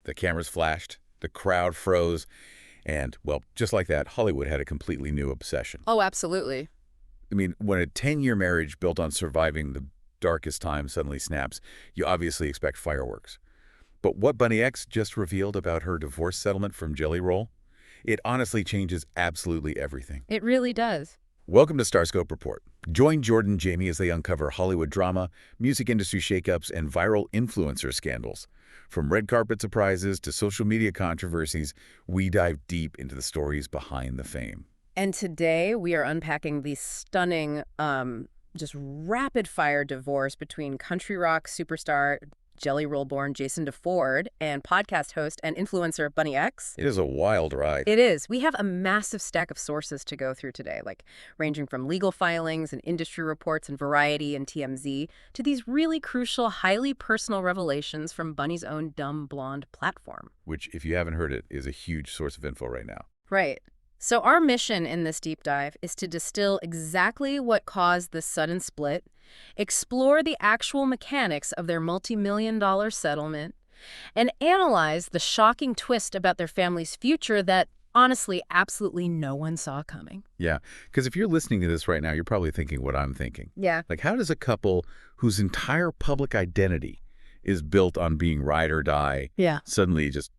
The cameras flashed, the crowd froze, and, well, just like that, Hollywood had a completely new obsession. Oh, absolutely. I mean, when a 10-year marriage built on surviving the darkest time suddenly snaps, you obviously expect fireworks. But what Bunnie X just revealed about her divorce settlement from Jelly Roll, it honestly changes absolutely everything. It really does. Welcome to Starscope Report. Join Jordan and Jamie as they uncover Hollywood drama, music industry shakeups, and viral influencer scandals. From red carpet surprises to social media controversies, we dive deep into the stories behind the fame. And today we are unpacking the stunning, just rapid-fire divorce between country rock superstar Jelly Roll-born Jason DeFord and podcast host and influencer Bunnie X. It is a wild ride. It is. We have a massive stack of sources to go through today, like ranging from legal filings and industry reports and Variety and TMZ to these really crucial, highly personal revelations from Bunnie's own Dumb Blonde platform. Which, if you haven't heard it, is a huge source of info right now. Right. So our mission in this deep dive is to distill exactly what caused this sudden split, explore the actual mechanics of their multi-million-dollar settlement, and analyze the shocking twist about their family's future that, honestly, absolutely no one saw coming. Yeah, because if you're listening to this right now, you're probably thinking what I'm thinking. Yeah. Like, how does a couple whose entire public identity is built on being ride or die suddenly just,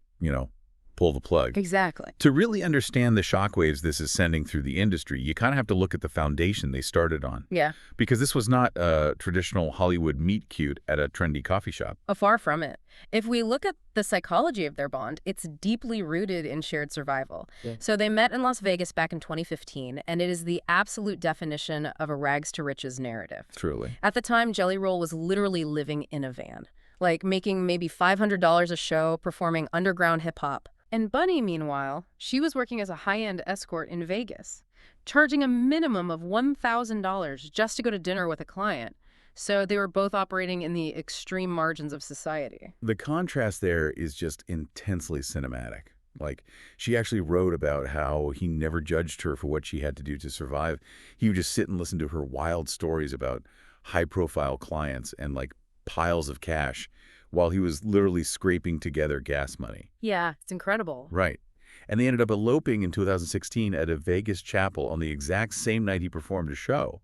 pull the plug? Exactly. To really understand the shockwaves this is sending through the industry, you kind of have to look at the foundation they started on. Yeah. Because this was not a traditional Hollywood meet cute at a trendy coffee shop. Far from it. If we look at the psychology of their bond, it's deeply rooted in shared survival. Yeah. So they met in Las Vegas back in 2015, and it is the absolute definition of a rags to riches narrative. Truly. At the time, Jelly Roll was literally living in a van, like making maybe $500 a show, performing underground hip-hop. And Bunnie, meanwhile, she was working as a high-end escort in Vegas, charging a minimum of $1,000 just to go to dinner with a client. So they were both operating in the extreme margins of society. The contrast there is just intensely cinematic. Like, she actually wrote about how he never judged her for what she had to do to survive. He would just sit and listen to her wild stories about high-profile clients and, like, piles of cash, while he was literally scraping together gas money. Yeah, it's incredible. Right. And they ended up eloping in 2016 at a Vegas chapel on the exact same night he performed a show.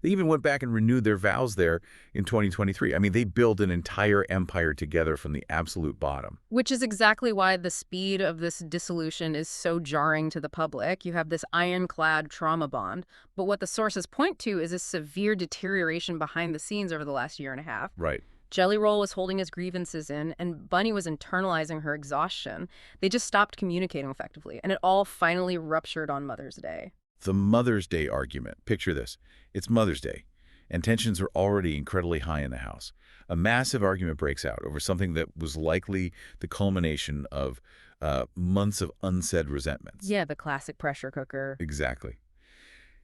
They even went back and renewed their vows there in 2023. I mean, they built an entire empire together from the absolute bottom. Which is exactly why the speed of this dissolution is so jarring to the public. You have this ironclad trauma bond, but what the sources point to is a severe deterioration behind the scenes over the last year and a half. Right. Jelly Roll was holding his grievances in, and Bunnie was internalizing her exhaustion. They just stopped communicating effectively, and it all finally ruptured on Mother's Day. The Mother's Day argument. Picture this. It's Mother's Day, and tensions are already incredibly high in the house. A massive argument breaks out over something that was likely the culmination of months of unsaid resentments. Yeah, the classic pressure cooker. Exactly.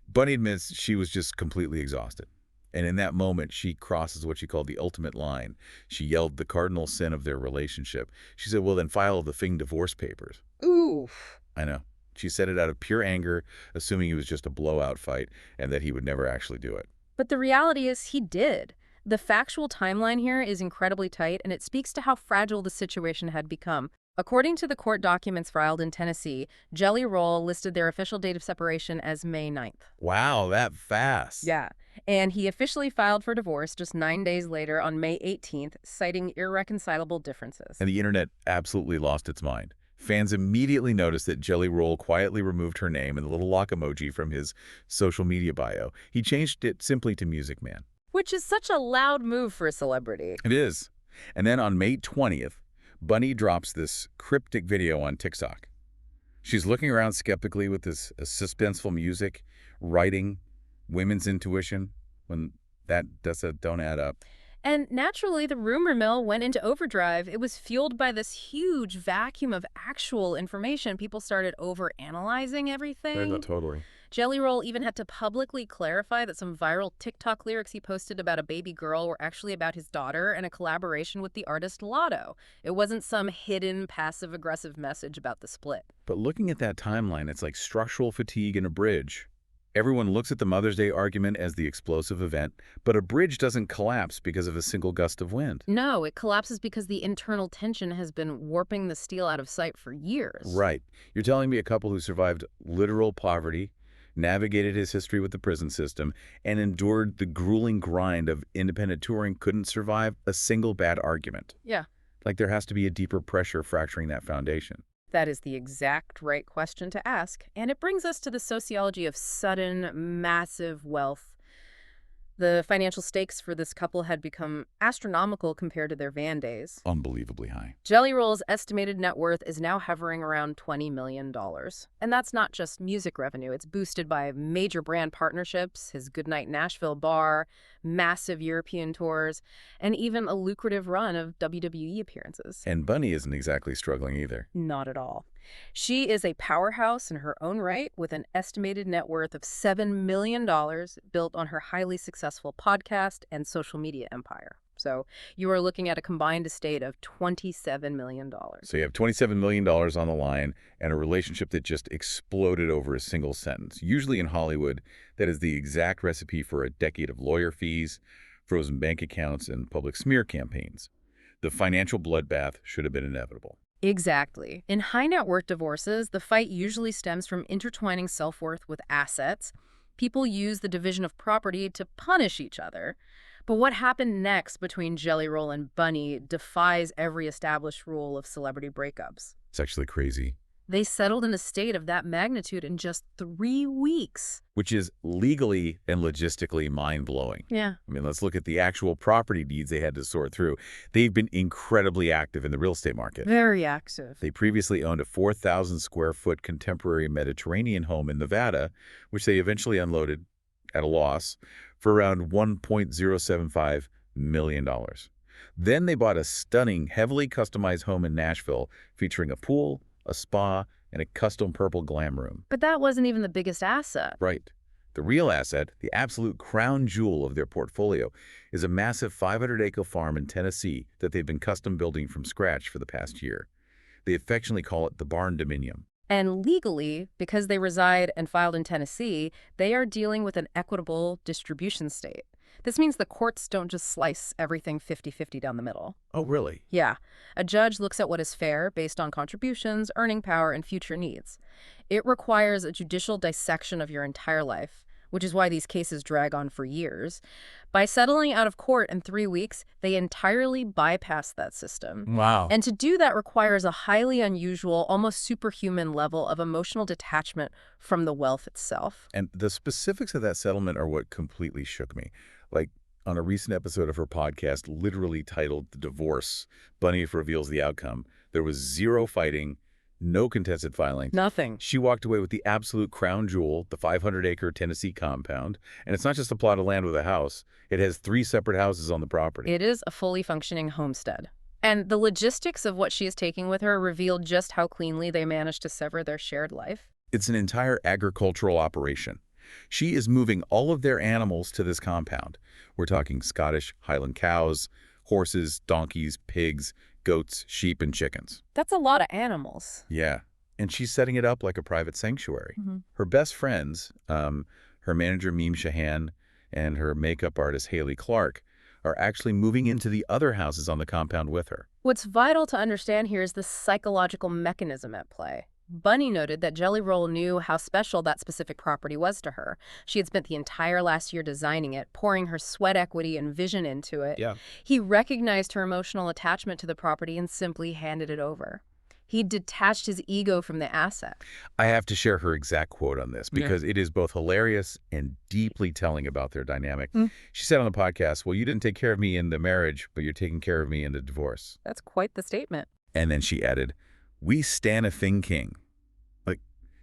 Bunnie admits she was just completely exhausted. And in that moment, she crosses what she called the ultimate line. She yelled the cardinal sin of their relationship. She said, well, then file the Fing divorce papers. Oof. I know. She said it out of pure anger, assuming it was just a blowout fight and that he would never actually do it. But the reality is he did. The factual timeline here is incredibly tight, and it speaks to how fragile the situation had become. According to the court documents filed in Tennessee, Jelly Roll listed their official date of separation as May 9th. Wow, that fast. Yeah. And he officially filed for divorce just 9 days later on May 18th, citing irreconcilable differences. And the internet absolutely lost its mind. Fans immediately noticed that Jelly Roll quietly removed her name and the little lock emoji from his social media bio. He changed it simply to Music Man. Which is such a loud move for a celebrity. It is. And then on May 20th, Bunnie drops this cryptic video on TikTok. She's looking around skeptically with this suspenseful music, writing, women's intuition, when that don't add up. And naturally, the rumor mill went into overdrive. It was fueled by this huge vacuum of actual information. People started overanalyzing everything. Totally. Jelly Roll even had to publicly clarify that some viral TikTok lyrics he posted about a baby girl were actually about his daughter and a collaboration with the artist Lotto. It wasn't some hidden, passive-aggressive message about the split. But looking at that timeline, it's like structural fatigue in a bridge. Everyone looks at the Mother's Day argument as the explosive event, but a bridge doesn't collapse because of a single gust of wind. No, it collapses because the internal tension has been warping the steel out of sight for years. Right. You're telling me a couple who survived literal poverty, navigated his history with the prison system, and endured the grueling grind of independent touring couldn't survive a single bad argument. Yeah. Like there has to be a deeper pressure fracturing that foundation. That is the exact right question to ask, and it brings us to the sociology of sudden, massive wealth. The financial stakes for this couple had become astronomical compared to their van days. Unbelievably high. Jelly Roll's estimated net worth is now hovering around $20 million. And that's not just music revenue. It's boosted by major brand partnerships, his Goodnight Nashville bar, massive European tours, and even a lucrative run of WWE appearances. And Bunnie isn't exactly struggling either. Not at all. She is a powerhouse in her own right with an estimated net worth of $7 million built on her highly successful podcast and social media empire. So you are looking at a combined estate of $27 million. So you have $27 million on the line and a relationship that just exploded over a single sentence. Usually in Hollywood, that is the exact recipe for a decade of lawyer fees, frozen bank accounts, and public smear campaigns. The financial bloodbath should have been inevitable. Exactly. In high net worth divorces, the fight usually stems from intertwining self-worth with assets. People use the division of property to punish each other. But what happened next between Jelly Roll and Bunnie defies every established rule of celebrity breakups. It's actually crazy. They settled an estate of that magnitude in just 3 weeks. Which is legally and logistically mind-blowing. Yeah. I mean, let's look at the actual property deeds they had to sort through. They've been incredibly active in the real estate market. Very active. They previously owned a 4,000-square-foot contemporary Mediterranean home in Nevada, which they eventually unloaded at a loss for around $1.075 million. Then they bought a stunning, heavily customized home in Nashville featuring a pool, a spa, and a custom purple glam room. But that wasn't even the biggest asset. Right. The real asset, the absolute crown jewel of their portfolio, is a massive 500-acre farm in Tennessee that they've been custom building from scratch for the past year. They affectionately call it the barn dominium. And legally, because they reside and filed in Tennessee, they are dealing with an equitable distribution state. This means the courts don't just slice everything 50-50 down the middle. Oh, really? Yeah. A judge looks at what is fair based on contributions, earning power, and future needs. It requires a judicial dissection of your entire life, which is why these cases drag on for years. By settling out of court in 3 weeks, they entirely bypass that system. Wow. And to do that requires a highly unusual, almost superhuman level of emotional detachment from the wealth itself. And the specifics of that settlement are what completely shook me. Like, on a recent episode of her podcast, literally titled The Divorce, Bunnie reveals the outcome. There was zero fighting, no contested filings. Nothing. She walked away with the absolute crown jewel, the 500-acre Tennessee compound. And it's not just a plot of land with a house. It has 3 separate houses on the property. It is a fully functioning homestead. And the logistics of what she is taking with her reveal just how cleanly they managed to sever their shared life. It's an entire agricultural operation. She is moving all of their animals to this compound. We're talking Scottish Highland cows, horses, donkeys, pigs, goats, sheep, and chickens. That's a lot of animals. Yeah. And she's setting it up like a private sanctuary. Mm-hmm. Her best friends, her manager Meme Shahan and her makeup artist Haley Clark, are actually moving into the other houses on the compound with her. What's vital to understand here is the psychological mechanism at play. Bunnie noted that Jelly Roll knew how special that specific property was to her. She had spent the entire last year designing it, pouring her sweat equity and vision into it. Yeah. He recognized her emotional attachment to the property and simply handed it over. He detached his ego from the asset. I have to share her exact quote on this because it is both hilarious and deeply telling about their dynamic. She said on the podcast, well, you didn't take care of me in the marriage, but you're taking care of me in the divorce. That's quite the statement. And then she added, we stan a thing king. Like,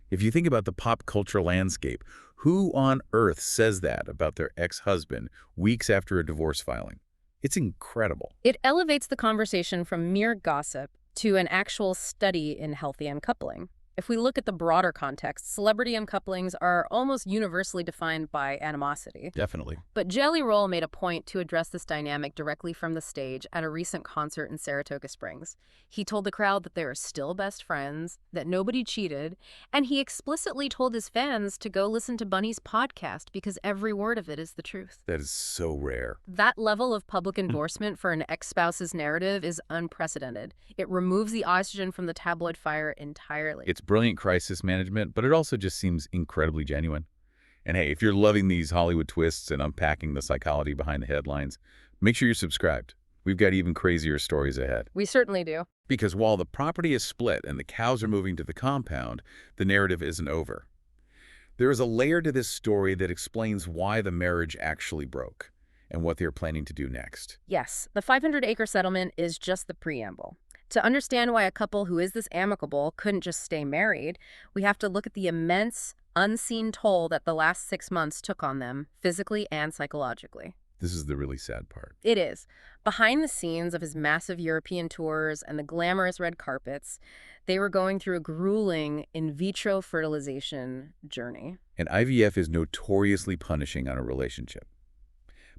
if you think about the pop culture landscape, who on earth says that about their ex-husband weeks after a divorce filing? It's incredible. It elevates the conversation from mere gossip to an actual study in healthy uncoupling. If we look at the broader context, celebrity uncouplings are almost universally defined by animosity. Definitely. But Jelly Roll made a point to address this dynamic directly from the stage at a recent concert in Saratoga Springs. He told the crowd that they are still best friends, that nobody cheated, and he explicitly told his fans to go listen to Bunnie's podcast because every word of it is the truth. That is so rare. That level of public endorsement for an ex-spouse's narrative is unprecedented. It removes the oxygen from the tabloid fire entirely. It's brilliant crisis management, but it also just seems incredibly genuine. And hey, if you're loving these Hollywood twists and unpacking the psychology behind the headlines, make sure you're subscribed. We've got even crazier stories ahead. We certainly do. Because while the property is split and the cows are moving to the compound, the narrative isn't over. There is a layer to this story that explains why the marriage actually broke and what they're planning to do next. Yes, the 500-acre settlement is just the preamble. To understand why a couple who is this amicable couldn't just stay married, we have to look at the immense, unseen toll that the last 6 months took on them, physically and psychologically. This is the really sad part. It is. Behind the scenes of his massive European tours and the glamorous red carpets, they were going through a grueling in vitro fertilization journey. And IVF is notoriously punishing on a relationship.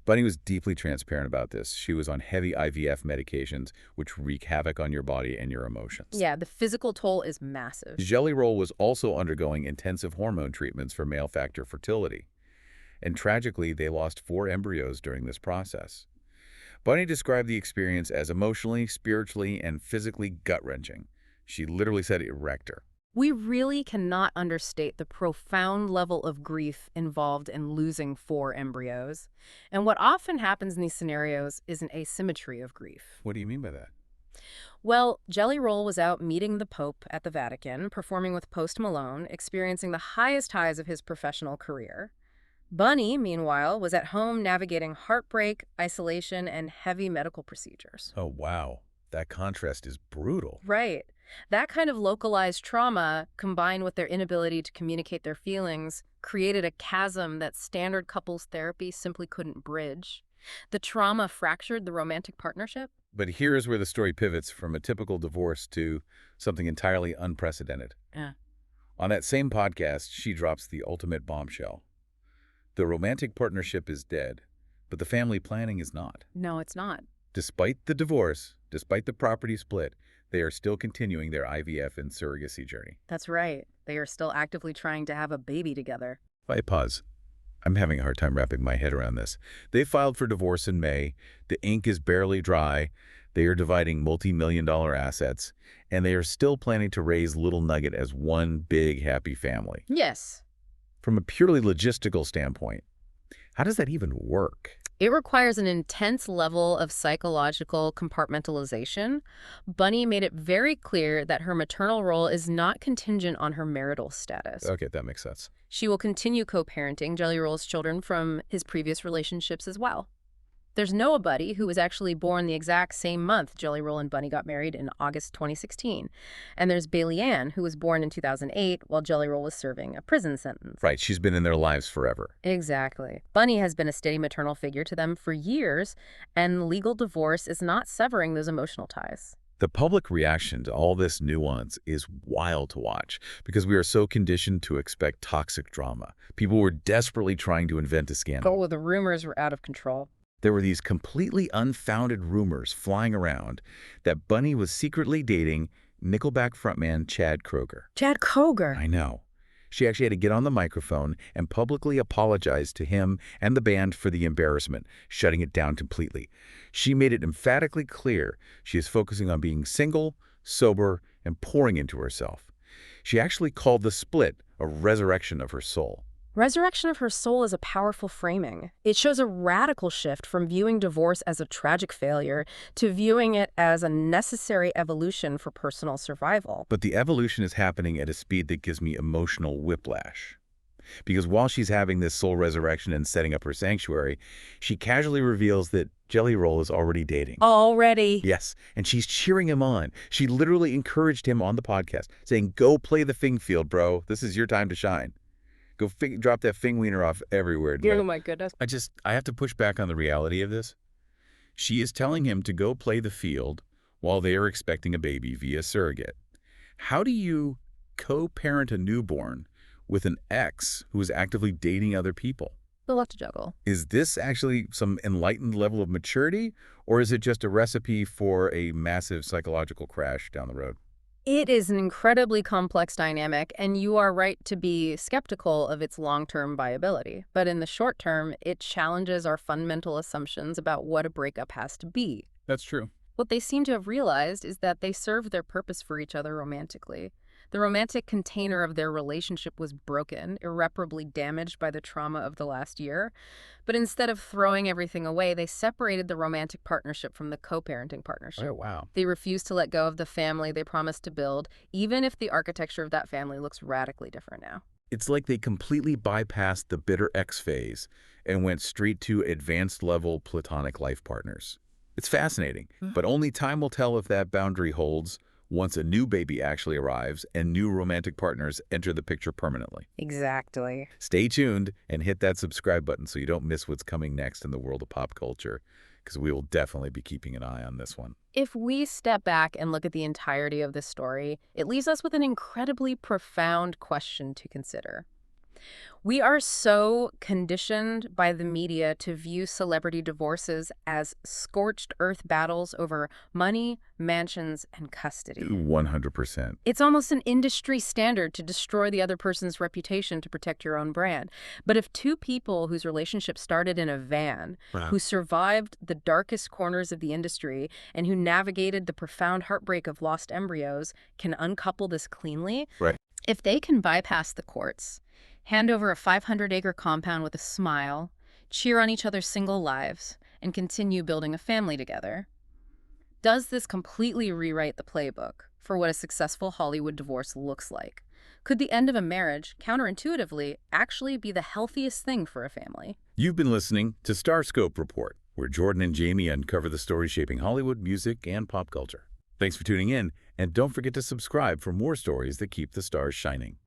Bunnie was deeply transparent about this. She was on heavy IVF medications, which wreak havoc on your body and your emotions. Yeah, the physical toll is massive. Jelly Roll was also undergoing intensive hormone treatments for male factor fertility. And tragically, they lost 4 embryos during this process. Bunnie described the experience as emotionally, spiritually, and physically gut-wrenching. She literally said it wrecked her. We really cannot understate the profound level of grief involved in losing 4 embryos. And what often happens in these scenarios is an asymmetry of grief. What do you mean by that? Well, Jelly Roll was out meeting the Pope at the Vatican, performing with Post Malone, experiencing the highest highs of his professional career. Bunnie, meanwhile, was at home navigating heartbreak, isolation, and heavy medical procedures. Oh, wow. That contrast is brutal. Right. That kind of localized trauma, combined with their inability to communicate their feelings, created a chasm that standard couples therapy simply couldn't bridge. The trauma fractured the romantic partnership. But here's where the story pivots from a typical divorce to something entirely unprecedented. Yeah. On that same podcast, she drops the ultimate bombshell. The romantic partnership is dead, but the family planning is not. No, it's not. Despite the divorce, despite the property split, they are still continuing their IVF and surrogacy journey. That's right. They are still actively trying to have a baby together. If I pause, I'm having a hard time wrapping my head around this. They filed for divorce in May. The ink is barely dry. They are dividing multi-million-dollar assets, and they are still planning to raise Little Nugget as one big happy family. Yes. From a purely logistical standpoint, how does that even work? It requires an intense level of psychological compartmentalization. Bunnie made it very clear that her maternal role is not contingent on her marital status. Okay, that makes sense. She will continue co-parenting Jelly Roll's children from his previous relationships as well. There's Noah Buddy, who was actually born the exact same month Jelly Roll and Bunnie got married in August 2016. And there's Bailey Ann, who was born in 2008 while Jelly Roll was serving a prison sentence. Right, she's been in their lives forever. Exactly. Bunnie has been a steady maternal figure to them for years, and legal divorce is not severing those emotional ties. The public reaction to all this nuance is wild to watch because we are so conditioned to expect toxic drama. People were desperately trying to invent a scandal. Oh, the rumors were out of control. There were these completely unfounded rumors flying around that Bunnie was secretly dating Nickelback frontman Chad Kroeger. Chad Kroeger. I know. She actually had to get on the microphone and publicly apologize to him and the band for the embarrassment, shutting it down completely. She made it emphatically clear she is focusing on being single, sober, and pouring into herself. She actually called the split a resurrection of her soul. Resurrection of her soul is a powerful framing. It shows a radical shift from viewing divorce as a tragic failure to viewing it as a necessary evolution for personal survival. But the evolution is happening at a speed that gives me emotional whiplash. Because while she's having this soul resurrection and setting up her sanctuary, she casually reveals that Jelly Roll is already dating. Already? Yes, and she's cheering him on. She literally encouraged him on the podcast, saying, "Go play the Fing field, bro. This is your time to shine. Go drop that Fing wiener off everywhere." Oh my goodness. I have to push back on the reality of this. She is telling him to go play the field while they are expecting a baby via surrogate. How do you co-parent a newborn with an ex who is actively dating other people. A lot to juggle. Is this actually some enlightened level of maturity, or is it just a recipe for a massive psychological crash down the road? It is an incredibly complex dynamic, and you are right to be skeptical of its long-term viability. But in the short term, it challenges our fundamental assumptions about what a breakup has to be. That's true. What they seem to have realized is that they served their purpose for each other romantically. The romantic container of their relationship was broken, irreparably damaged by the trauma of the last year. But instead of throwing everything away, they separated the romantic partnership from the co-parenting partnership. Oh, wow. They refused to let go of the family they promised to build, even if the architecture of that family looks radically different now. It's like they completely bypassed the bitter ex phase and went straight to advanced level platonic life partners. It's fascinating, but only time will tell if that boundary holds once a new baby actually arrives and new romantic partners enter the picture permanently. Exactly. Stay tuned and hit that subscribe button so you don't miss what's coming next in the world of pop culture, because we will definitely be keeping an eye on this one. If we step back and look at the entirety of this story, it leaves us with an incredibly profound question to consider. We are so conditioned by the media to view celebrity divorces as scorched earth battles over money, mansions, and custody. 100%. It's almost an industry standard to destroy the other person's reputation to protect your own brand. But if two people whose relationship started in a van, Wow. who survived the darkest corners of the industry, and who navigated the profound heartbreak of lost embryos can uncouple this cleanly, Right. if they can bypass the courts, hand over a 500-acre compound with a smile, cheer on each other's single lives, and continue building a family together, does this completely rewrite the playbook for what a successful Hollywood divorce looks like? Could the end of a marriage, counterintuitively, actually be the healthiest thing for a family? You've been listening to Starscope Report, where Jordan and Jamie uncover the stories shaping Hollywood, music, and pop culture. Thanks for tuning in, and don't forget to subscribe for more stories that keep the stars shining.